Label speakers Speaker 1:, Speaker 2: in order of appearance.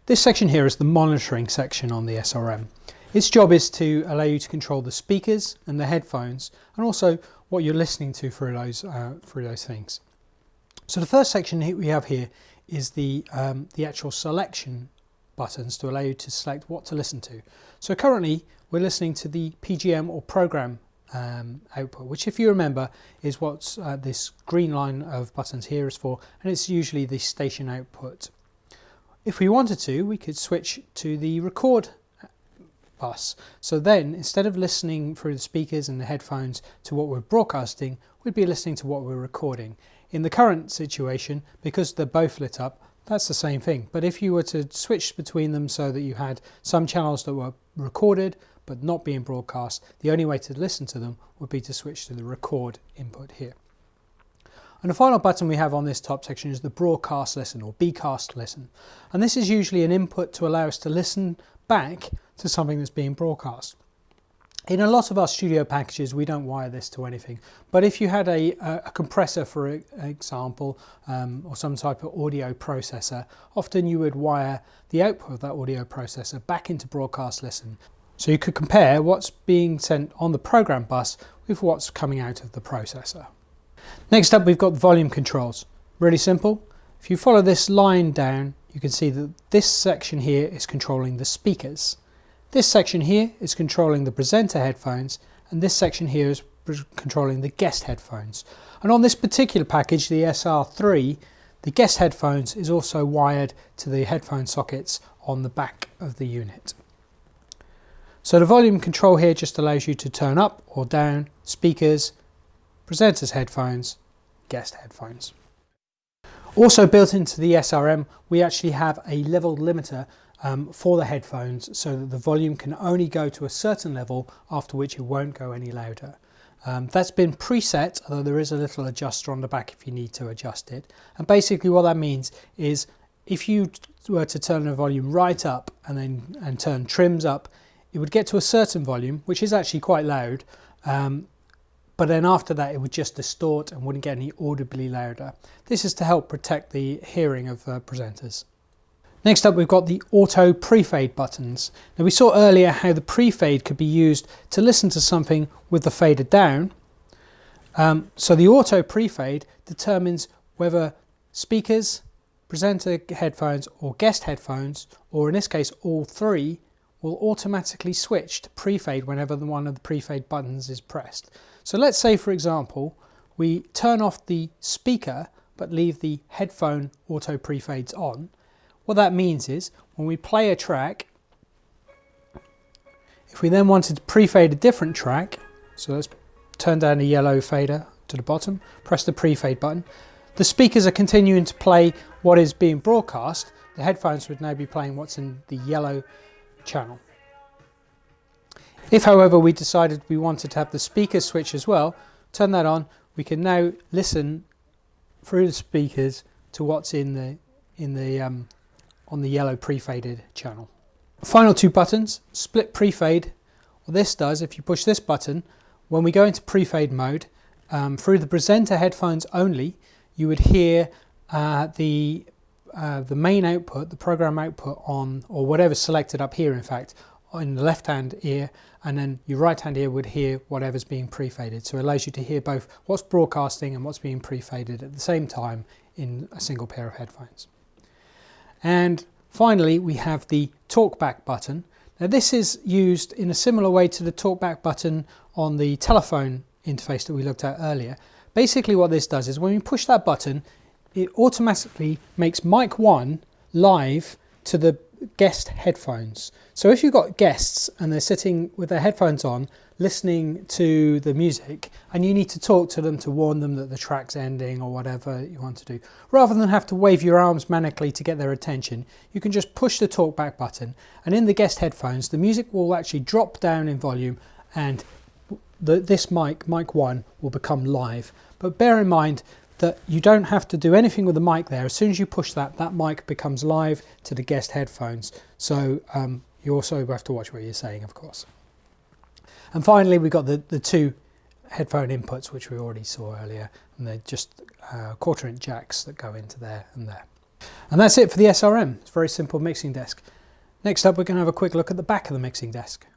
Speaker 1: This section here is the monitoring section on the SRM. Its job is to allow you to control the speakers and the headphones, and also what you're listening to through those things. So the first section we have here is the actual selection buttons to allow you to select what to listen to. So currently we're listening to the PGM or program output, which, if you remember, is what this green line of buttons here is for, and it's usually the station output. If we wanted to, we could switch to the record bus. So then, instead of listening through the speakers and the headphones to what we're broadcasting, we'd be listening to what we're recording. In the current situation, because they're both lit up, that's the same thing. But if you were to switch between them so that you had some channels that were recorded but not being broadcast, the only way to listen to them would be to switch to the record input here. And the final button we have on this top section is the broadcast listen, or bcast listen. And this is usually an input to allow us to listen back to something that's being broadcast. In a lot of our studio packages, we don't wire this to anything, but if you had a compressor, for example, or some type of audio processor, often you would wire the output of that audio processor back into broadcast listen. So you could compare what's being sent on the program bus with what's coming out of the processor. Next up, we've got volume controls. Really simple. If you follow this line down, you can see that this section here is controlling the speakers. This section here is controlling the presenter headphones, and this section here is controlling the guest headphones. And on this particular package, the SR3, the guest headphones is also wired to the headphone sockets on the back of the unit. So the volume control here just allows you to turn up or down speakers, presenter's headphones, guest headphones. Also built into the SRM, we actually have a level limiter for the headphones, so that the volume can only go to a certain level, after which it won't go any louder. That's been preset, although there is a little adjuster on the back if you need to adjust it. And basically what that means is, if you were to turn the volume right up and turn trims up, it would get to a certain volume, which is actually quite loud, but then after that it would just distort and wouldn't get any audibly louder. This is to help protect the hearing of presenters. Next up, we've got the auto pre-fade buttons. Now, we saw earlier how the pre-fade could be used to listen to something with the fader down. So the auto pre-fade determines whether speakers, presenter headphones or guest headphones, or in this case all three, will automatically switch to pre-fade whenever one of the pre-fade buttons is pressed. So let's say, for example, we turn off the speaker but leave the headphone auto pre-fades on. What that means is, when we play a track, if we then wanted to pre-fade a different track, so let's turn down the yellow fader to the bottom, press the pre-fade button, the speakers are continuing to play what is being broadcast. The headphones would now be playing what's in the yellow channel. If, however, we decided we wanted to have the speakers switch as well, turn that on, we can now listen through the speakers to what's on the yellow pre-faded channel. Final two buttons, split pre-fade. What this does, if you push this button, when we go into pre-fade mode, through the presenter headphones only, you would hear the main output, the program output on, or whatever's selected up here in fact, in the left hand ear, and then your right hand ear would hear whatever's being pre-faded. So it allows you to hear both what's broadcasting and what's being pre-faded at the same time in a single pair of headphones. And finally, we have the talkback button. Now, this is used in a similar way to the talkback button on the telephone interface that we looked at earlier. Basically what this does is, when we push that button, it automatically makes mic 1 live to the guest headphones. So if you've got guests and they're sitting with their headphones on listening to the music, and you need to talk to them to warn them that the track's ending or whatever you want to do, rather than have to wave your arms manically to get their attention, you can just push the talkback button, and in the guest headphones the music will actually drop down in volume, and this mic 1, will become live. But bear in mind that you don't have to do anything with the mic there. As soon as you push that mic becomes live to the guest headphones. So you also have to watch what you're saying, of course. And finally, we've got the two headphone inputs, which we already saw earlier, and they're just 1/4-inch jacks that go into there and there. And that's it for the SRM. It's a very simple mixing desk. Next up, we're going to have a quick look at the back of the mixing desk.